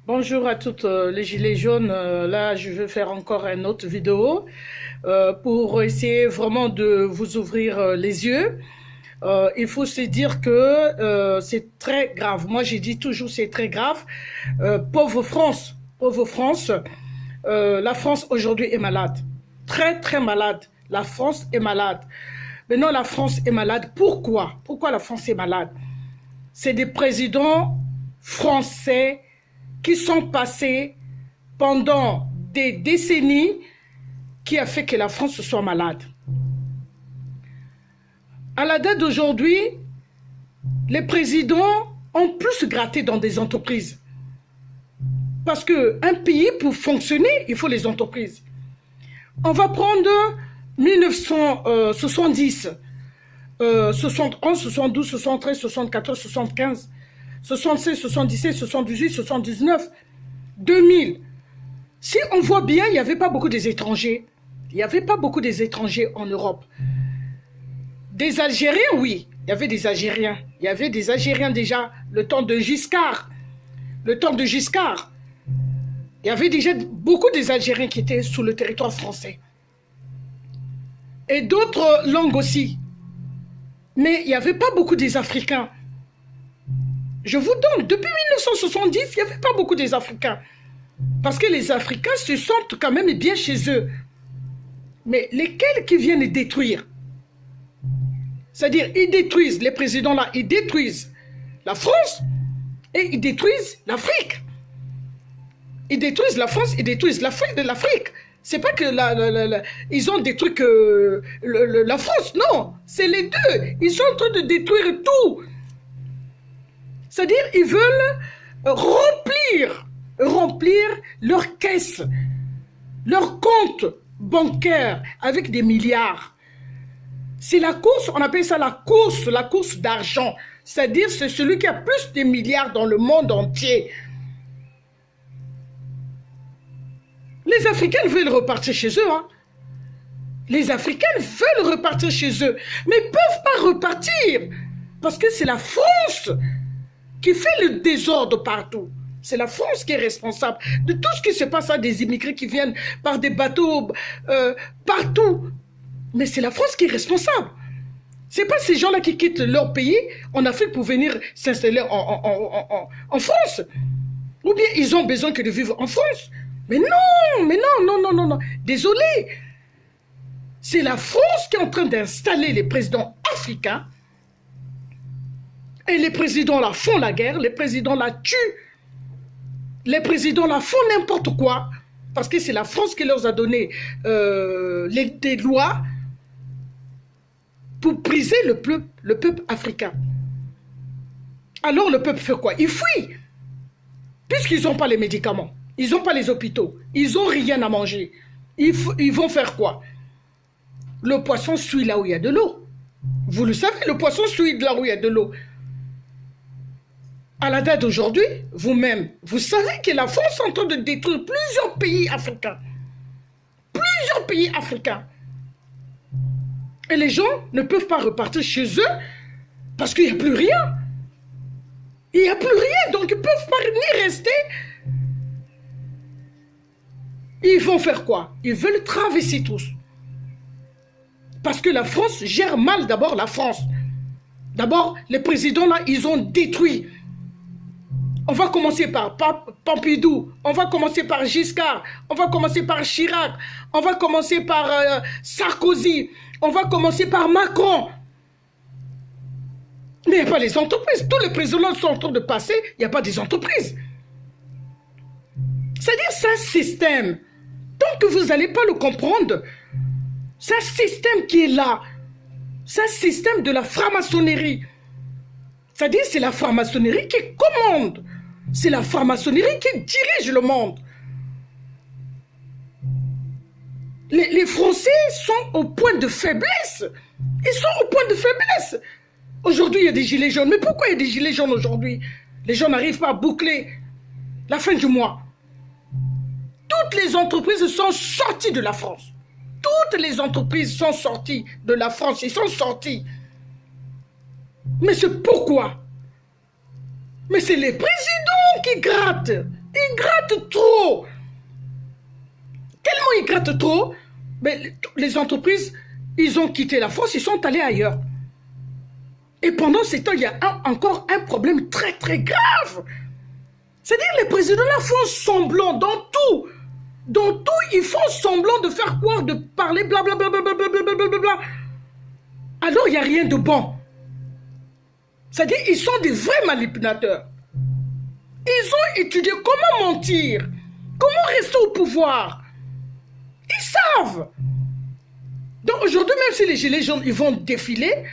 Bonjour à toutes les gilets jaunes. Là, je vais faire encore une autre vidéo pour essayer vraiment de vous ouvrir les yeux. Il faut se dire que c'est très grave. Moi, j'ai dit toujours c'est très grave. Pauvre France, pauvre France. La France aujourd'hui est malade, très très malade. La France est malade. Maintenant, la France est malade. Pourquoi? Pourquoi la France est malade? C'est des présidents français qui sont passés pendant des décennies qui a fait que la France soit malade. À la date d'aujourd'hui, les présidents ont plus gratté dans des entreprises. Parce qu'un pays, pour fonctionner, il faut les entreprises. On va prendre 1970, 71, 72, 73, 74, 75, 76, 77, 78, 79, 2000. Si on voit bien, il n'y avait pas beaucoup des étrangers. Il n'y avait pas beaucoup des étrangers en Europe. Des Algériens, oui. Il y avait des Algériens. Il y avait des Algériens déjà, le temps de Giscard. Le temps de Giscard. Il y avait déjà beaucoup des Algériens qui étaient sous le territoire français. Et d'autres langues aussi. Mais il n'y avait pas beaucoup des Africains. Je vous donne, depuis 1970, il n'y avait pas beaucoup des Africains. Parce que les Africains se sentent quand même bien chez eux. Mais lesquels qui viennent détruire? C'est-à-dire, ils détruisent, les présidents là, ils détruisent la France et ils détruisent l'Afrique. Ils détruisent la France, ils détruisent l'Afrique de l'Afrique. C'est pas que ils ont détruit que la France, non. C'est les deux. Ils sont en train de détruire tout. C'est-à-dire, ils veulent remplir leur caisse, leur compte bancaire avec des milliards. C'est la course, on appelle ça la course d'argent. C'est-à-dire, c'est celui qui a plus de milliards dans le monde entier. Les Africains veulent repartir chez eux. Hein. Les Africains veulent repartir chez eux, mais ils ne peuvent pas repartir. Parce que c'est la France qui fait le désordre partout. C'est la France qui est responsable de tout ce qui se passe à des immigrés qui viennent par des bateaux partout. Mais c'est la France qui est responsable. Ce n'est pas ces gens-là qui quittent leur pays en Afrique pour venir s'installer en France. Ou bien ils ont besoin que de vivre en France. Mais non, non. Désolé. C'est la France qui est en train d'installer les présidents africains. Et les présidents là font la guerre, les présidents là tuent. Les présidents là font n'importe quoi. Parce que c'est la France qui leur a donné des lois pour briser le peuple africain. Alors le peuple fait quoi? Il fuit. Puisqu'ils n'ont pas les médicaments, ils n'ont pas les hôpitaux, ils n'ont rien à manger. Ils vont faire quoi? Le poisson suit là où il y a de l'eau. Vous le savez, le poisson suit là où il y a de l'eau. À la date d'aujourd'hui, vous-même, vous savez que la France est en train de détruire plusieurs pays africains. Plusieurs pays africains. Et les gens ne peuvent pas repartir chez eux parce qu'il n'y a plus rien. Il n'y a plus rien, donc ils ne peuvent pas ni rester. Ils vont faire quoi? Ils veulent traverser tous. Parce que la France gère mal d'abord la France. D'abord, les présidents là, ils ont détruit. On va commencer par Pompidou, on va commencer par Giscard, on va commencer par Chirac, on va commencer par Sarkozy, on va commencer par Macron. Mais il n'y a pas les entreprises. Tous les présidents sont en train de passer, il n'y a pas des entreprises. C'est-à-dire, c'est un système. Tant que vous n'allez pas le comprendre, c'est un système qui est là. C'est un système de la franc-maçonnerie. C'est-à-dire, c'est la franc-maçonnerie qui commande. C'est la franc-maçonnerie qui dirige le monde. Les Français sont au point de faiblesse. Ils sont au point de faiblesse. Aujourd'hui, il y a des gilets jaunes. Mais pourquoi il y a des gilets jaunes aujourd'hui? Les gens n'arrivent pas à boucler la fin du mois. Toutes les entreprises sont sorties de la France. Toutes les entreprises sont sorties de la France. Ils sont sortis. Mais c'est pourquoi? Mais c'est les présidents qui grattent. Ils grattent trop. Tellement ils grattent trop, mais les entreprises, ils ont quitté la France, ils sont allés ailleurs. Et pendant ces temps, il y a encore un problème très très grave. C'est-à-dire les présidents-là font semblant dans tout. Dans tout, ils font semblant de faire croire, de parler, blablabla. Alors, il n'y a rien de bon. C'est-à-dire, ils sont des vrais manipulateurs. Ils ont étudié comment mentir, comment rester au pouvoir. Ils savent. Donc, aujourd'hui, même si les gilets jaunes, ils vont défiler,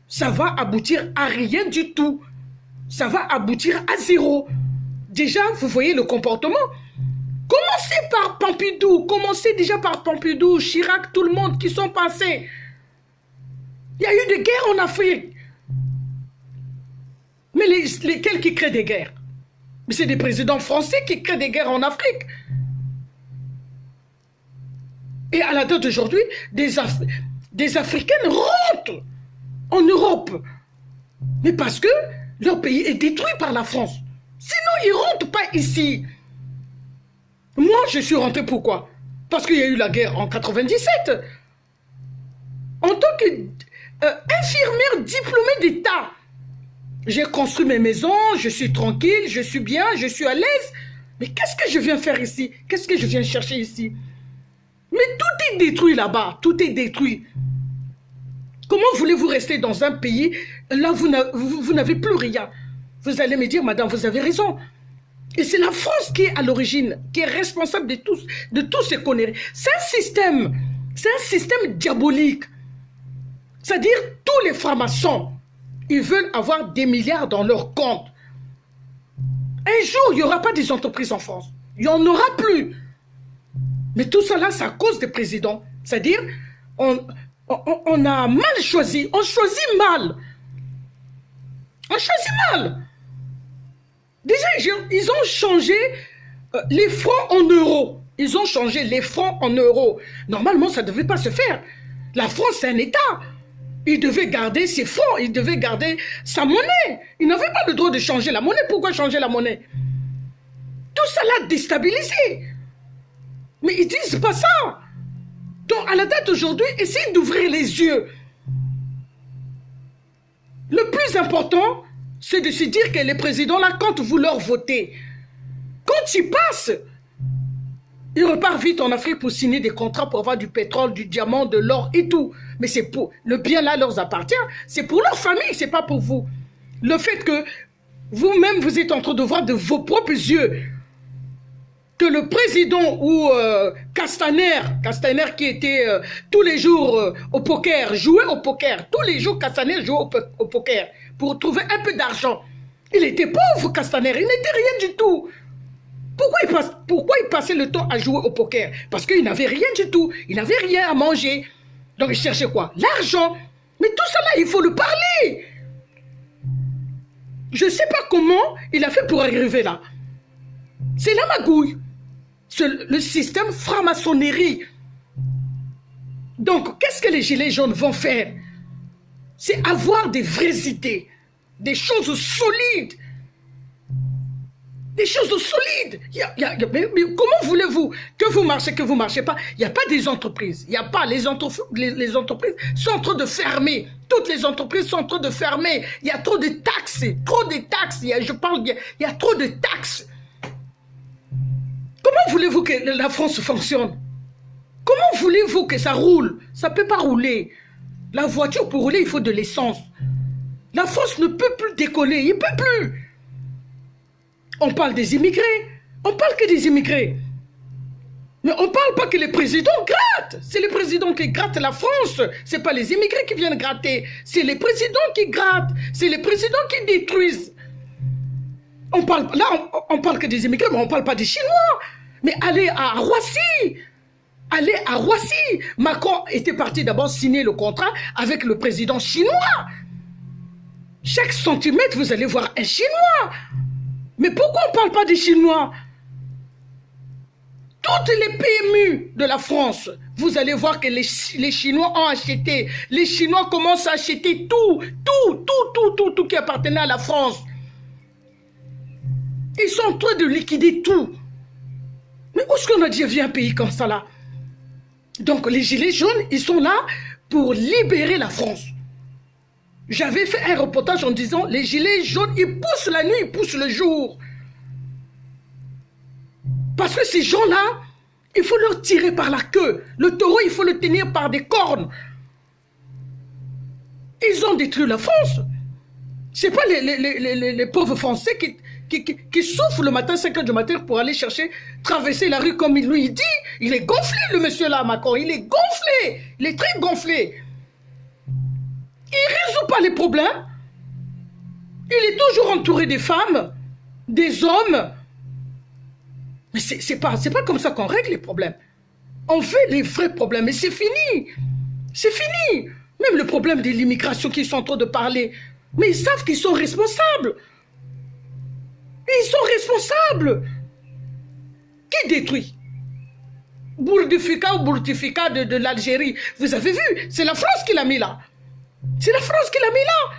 ça va aboutir à rien du tout. Ça va aboutir à zéro. Déjà, vous voyez le comportement. Commencez par Pompidou, commencez déjà par Pompidou, Chirac, tout le monde qui sont passés. Il y a eu des guerres en Afrique. Mais lesquels qui créent des guerres? Mais c'est des présidents français qui créent des guerres en Afrique. Et à la date d'aujourd'hui, des Africaines rentrent en Europe. Mais parce que leur pays est détruit par la France. Sinon, ils ne rentrent pas ici. Moi, je suis rentré pourquoi? Parce qu'il y a eu la guerre en 97. En tant qu'infirmière diplômée d'État, j'ai construit mes maisons, je suis tranquille, je suis bien, je suis à l'aise. Mais qu'est-ce que je viens faire ici? Qu'est-ce que je viens chercher ici? Mais tout est détruit là-bas, tout est détruit. Comment voulez-vous rester dans un pays, là vous n'avez plus rien? Vous allez me dire, madame, vous avez raison. Et c'est la France qui est à l'origine, qui est responsable de tous ces conneries. C'est un système diabolique. C'est-à-dire, tous les francs-maçons, ils veulent avoir des milliards dans leur compte. Un jour, il n'y aura pas des entreprises en France. Il n'y en aura plus. Mais tout cela, c'est à cause des présidents. C'est-à-dire, on a mal choisi. On choisit mal. On choisit mal. Déjà, ils ont changé les francs en euros. Ils ont changé les francs en euros. Normalement, ça ne devait pas se faire. La France, c'est un État. Il devait garder ses francs. Il devait garder sa monnaie. Il n'avait pas le droit de changer la monnaie. Pourquoi changer la monnaie? Tout ça l'a déstabilisé. Mais ils ne disent pas ça. Donc, à la date d'aujourd'hui, essayez d'ouvrir les yeux. Le plus important, c'est de se dire que les présidents, là, quand vous leur votez, quand ils passent, ils repartent vite en Afrique pour signer des contrats pour avoir du pétrole, du diamant, de l'or et tout. Mais c'est pour le bien là leur appartient, c'est pour leur famille, c'est pas pour vous. Le fait que vous-même, vous êtes en train de voir de vos propres yeux que le président ou Castaner qui était tous les jours au poker, jouait au poker, tous les jours Castaner jouait au poker pour trouver un peu d'argent. Il était pauvre, Castaner, il n'était rien du tout. Pourquoi il passait le temps à jouer au poker? Parce qu'il n'avait rien du tout, il n'avait rien à manger. Donc il cherchait quoi? L'argent. Mais tout ça là, il faut le parler. Je ne sais pas comment il a fait pour arriver là. C'est la magouille. Le système franc-maçonnerie. Donc, qu'est-ce que les gilets jaunes vont faire? C'est avoir des vraies idées, des choses solides. Des choses solides. Mais comment voulez-vous que vous ne marchez pas? Il n'y a pas des entreprises. Il n'y a pas. Les entreprises sont en train de fermer. Toutes les entreprises sont en train de fermer. Il y a trop de taxes. Trop de taxes. Il y a trop de taxes. Comment voulez-vous que la France fonctionne? Comment voulez-vous que ça roule? Ça ne peut pas rouler. La voiture, pour rouler, il faut de l'essence. La France ne peut plus décoller. Il ne peut plus. On parle des immigrés. On parle que des immigrés. Mais on ne parle pas que les présidents grattent. C'est les présidents qui grattent la France. Ce n'est pas les immigrés qui viennent gratter. C'est les présidents qui grattent. C'est les présidents qui détruisent. On parle que des immigrés, mais on ne parle pas des Chinois. Mais allez à Roissy. Allez à Roissy. Macron était parti d'abord signer le contrat avec le président chinois. Chaque centimètre, vous allez voir un Chinois. Mais pourquoi on ne parle pas des Chinois? Toutes les PMU de la France, vous allez voir que les Chinois ont acheté. Les Chinois commencent à acheter tout qui appartenait à la France. Ils sont en train de liquider tout. Mais où est-ce qu'on a déjà vu un pays comme ça là? Donc les gilets jaunes, ils sont là pour libérer la France. J'avais fait un reportage en disant, les gilets jaunes, ils poussent la nuit, ils poussent le jour. Parce que ces gens-là, il faut leur tirer par la queue. Le taureau, il faut le tenir par des cornes. Ils ont détruit la France. Ce n'est pas les pauvres Français qui souffrent le matin, 5 h du matin, pour aller chercher, traverser la rue comme il lui dit. Il est gonflé, le monsieur là, Macron. Il est gonflé. Il est très gonflé. Il ne résout pas les problèmes. Il est toujours entouré des femmes, des hommes. Mais c'est pas comme ça qu'on règle les problèmes. On fait les vrais problèmes et c'est fini. C'est fini. Même le problème de l'immigration qu'ils sont en train de parler. Mais ils savent qu'ils sont responsables. Ils sont responsables. Qui détruit? Bourdifica ou Bourdifica de l'Algérie. Vous avez vu? C'est la France qui l'a mis là. C'est la France qui l'a mis là.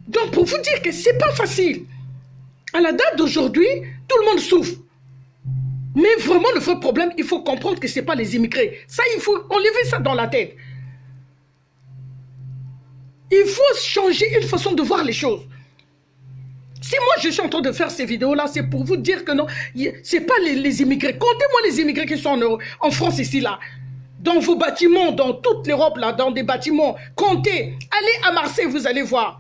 Donc pour vous dire que c'est pas facile. À la date d'aujourd'hui, tout le monde souffre. Mais vraiment le vrai problème, il faut comprendre que ce n'est pas les immigrés. Ça, il faut enlever ça dans la tête. Il faut changer une façon de voir les choses. Si moi je suis en train de faire ces vidéos-là, c'est pour vous dire que non, ce n'est pas les immigrés. Comptez-moi les immigrés qui sont en France ici, là. Dans vos bâtiments, dans toute l'Europe, là, dans des bâtiments. Comptez. Allez à Marseille, vous allez voir.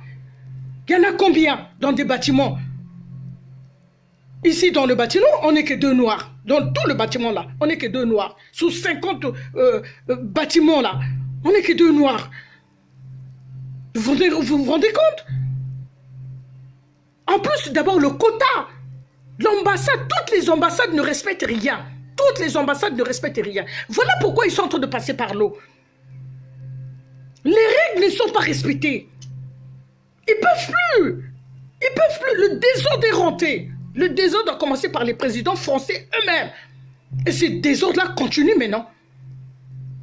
Il y en a combien dans des bâtiments? Ici, dans le bâtiment, on n'est que 2 noirs. Dans tout le bâtiment, là, on n'est que 2 noirs. Sous 50 bâtiments, là, on n'est que 2 noirs. Vous vous rendez compte? En plus, d'abord, le quota. L'ambassade, toutes les ambassades ne respectent rien. Toutes les ambassades ne respectent rien. Voilà pourquoi ils sont en train de passer par l'eau. Les règles ne sont pas respectées. Ils ne peuvent plus. Ils ne peuvent plus. Le désordre est rentré. Le désordre a commencé par les présidents français eux-mêmes. Et ce désordre-là continue maintenant.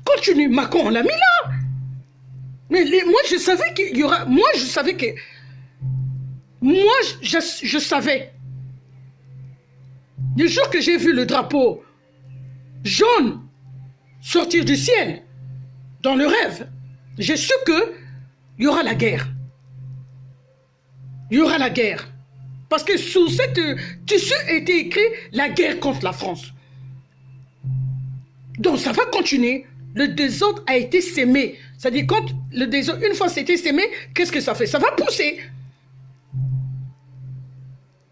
Continue. Macron, on l'a mis là. Mais moi, je savais qu'il y aura... Moi, je savais que... Moi, je savais. Le jour que j'ai vu le drapeau jaune sortir du ciel, dans le rêve, j'ai su qu'il y aura la guerre. Il y aura la guerre. Parce que sous cette tissu était écrit la guerre contre la France. Donc ça va continuer. Le désordre a été sémé. C'est-à-dire quand le désordre, une fois c'était sémé, qu'est-ce que ça fait? Ça va pousser.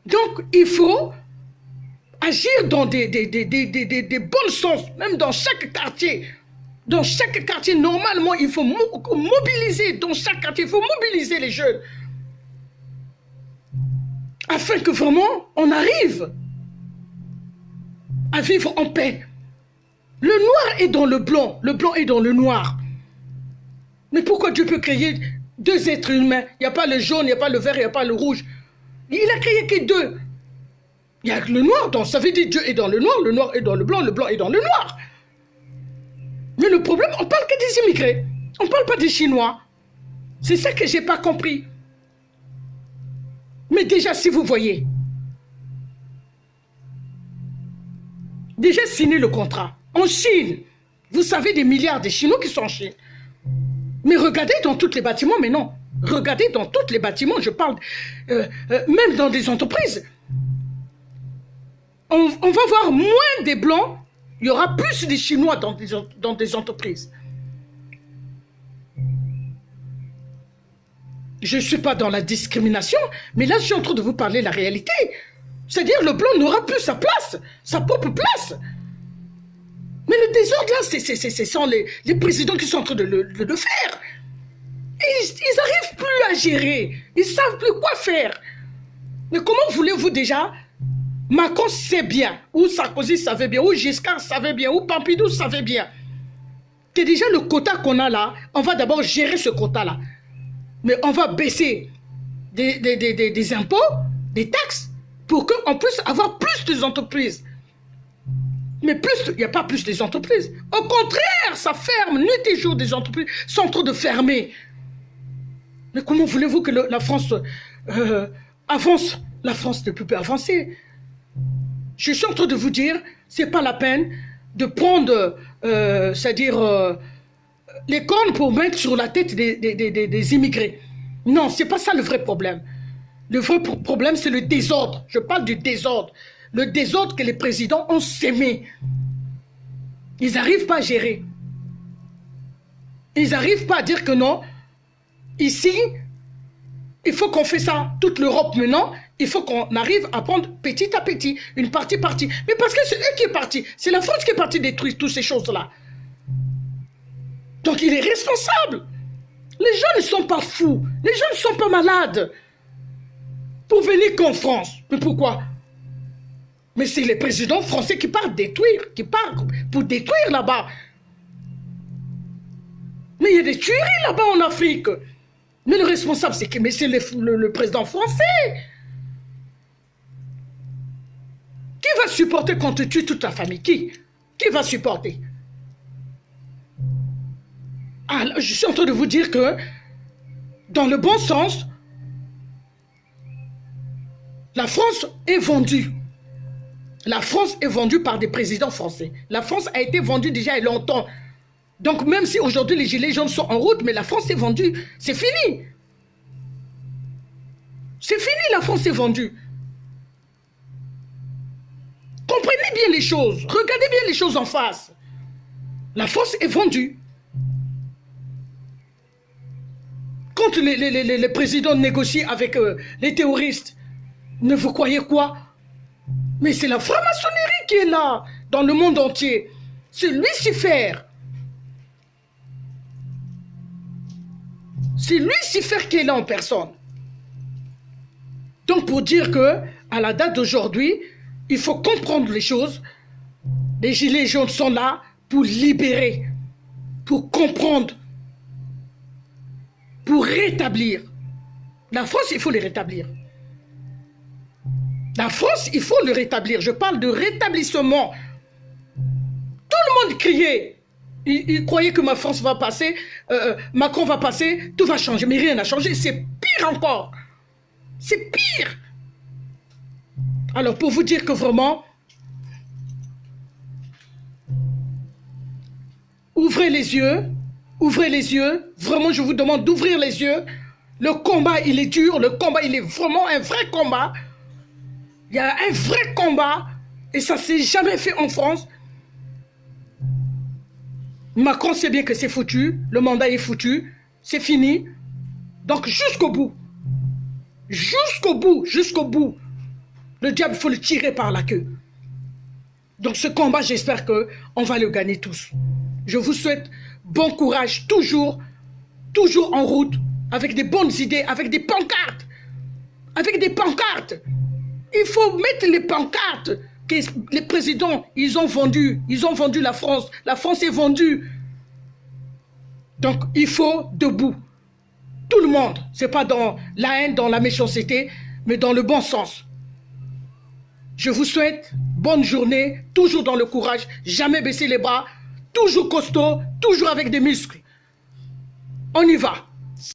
Donc il faut agir dans des bons sens, même dans chaque quartier. Dans chaque quartier, normalement, il faut mobiliser, dans chaque quartier, il faut mobiliser les jeunes. Afin que vraiment, on arrive à vivre en paix. Le noir est dans le blanc est dans le noir. Mais pourquoi Dieu peut créer 2 êtres humains? Il n'y a pas le jaune, il n'y a pas le vert, il n'y a pas le rouge. Il a créé que 2. Il y a le noir, donc ça veut dire Dieu est dans le noir est dans le blanc est dans le noir. Mais le problème, on parle que des immigrés. On ne parle pas des Chinois. C'est ça que je n'ai pas compris. Mais déjà, si vous voyez, déjà signé le contrat. En Chine, vous savez des milliards de Chinois qui sont en Chine. Mais regardez dans tous les bâtiments, mais non. Regardez dans tous les bâtiments, je parle, même dans des entreprises. On va voir moins des Blancs, il y aura plus de Chinois dans des entreprises. Je ne suis pas dans la discrimination, mais là, je suis en train de vous parler la réalité. C'est-à-dire, le Blanc n'aura plus sa place, sa propre place. Mais le désordre, là, ce sont les présidents qui sont en train de le faire. Ils n'arrivent plus à gérer. Ils ne savent plus quoi faire. Mais comment voulez-vous déjà... Macron sait bien, ou Sarkozy savait bien, ou Giscard savait bien, ou Pompidou savait bien, que déjà le quota qu'on a là, on va d'abord gérer ce quota-là. Mais on va baisser des impôts, des taxes, pour qu'on puisse avoir plus d'entreprises. Mais plus, il n'y a pas plus des entreprises. Au contraire, ça ferme, nuit et jour, des entreprises sont en train de fermer. Mais comment voulez-vous que la France avance la France ne peut plus avancer. Je suis en train de vous dire, c'est pas la peine de prendre, c'est-à-dire les cornes pour mettre sur la tête des immigrés. Non, c'est pas ça le vrai problème. Le vrai problème, c'est le désordre. Je parle du désordre. Le désordre que les présidents ont sémé. Ils n'arrivent pas à gérer. Ils n'arrivent pas à dire que non, ici, il faut qu'on fasse ça, toute l'Europe maintenant, il faut qu'on arrive à prendre petit à petit, une partie par partie. Mais parce que c'est eux qui est parti, c'est la France qui est partie détruire toutes ces choses-là. Donc il est responsable. Les gens ne sont pas fous, les gens ne sont pas malades. Pour venir qu'en France. Mais pourquoi? Mais c'est les présidents français qui partent détruire, qui partent pour détruire là-bas. Mais il y a des tueries là-bas en Afrique. Mais le responsable, c'est le président français. Qui va supporter qu'on te tue toute ta famille? Qui va supporter? Alors, je suis en train de vous dire que, dans le bon sens, la France est vendue. La France est vendue par des présidents français. La France a été vendue déjà il y a longtemps. Donc même si aujourd'hui les gilets jaunes sont en route, mais la France est vendue. C'est fini. C'est fini, la France est vendue. Comprenez bien les choses. Regardez bien les choses en face. La France est vendue. Quand les présidents négocient avec les terroristes, ne vous croyez quoi? Mais c'est la franc-maçonnerie qui est là, dans le monde entier. C'est Lucifer. C'est Lucifer qui est là en personne. Donc pour dire que, à la date d'aujourd'hui, il faut comprendre les choses. Les gilets jaunes sont là pour libérer, pour comprendre, pour rétablir. La France, il faut les rétablir. La France, il faut le rétablir. Je parle de rétablissement. Tout le monde criait. Il croyait que ma France va passer, Macron va passer, tout va changer. Mais rien n'a changé. C'est pire encore. C'est pire. Alors, pour vous dire que vraiment, ouvrez les yeux. Ouvrez les yeux. Vraiment, je vous demande d'ouvrir les yeux. Le combat, il est dur. Le combat, il est vraiment un vrai combat. Il y a un vrai combat et ça ne s'est jamais fait en France. Macron sait bien que c'est foutu, le mandat est foutu, c'est fini. Donc jusqu'au bout, jusqu'au bout, le diable, il faut le tirer par la queue. Donc ce combat, j'espère qu'on va le gagner tous. Je vous souhaite bon courage, toujours en route, avec des bonnes idées, avec des pancartes. Avec des pancartes. Il faut mettre les pancartes que les présidents, ils ont vendu la France. La France est vendue. Donc, il faut debout. Tout le monde. Ce n'est pas dans la haine, dans la méchanceté, mais dans le bon sens. Je vous souhaite bonne journée, toujours dans le courage, jamais baisser les bras, toujours costaud, toujours avec des muscles. On y va.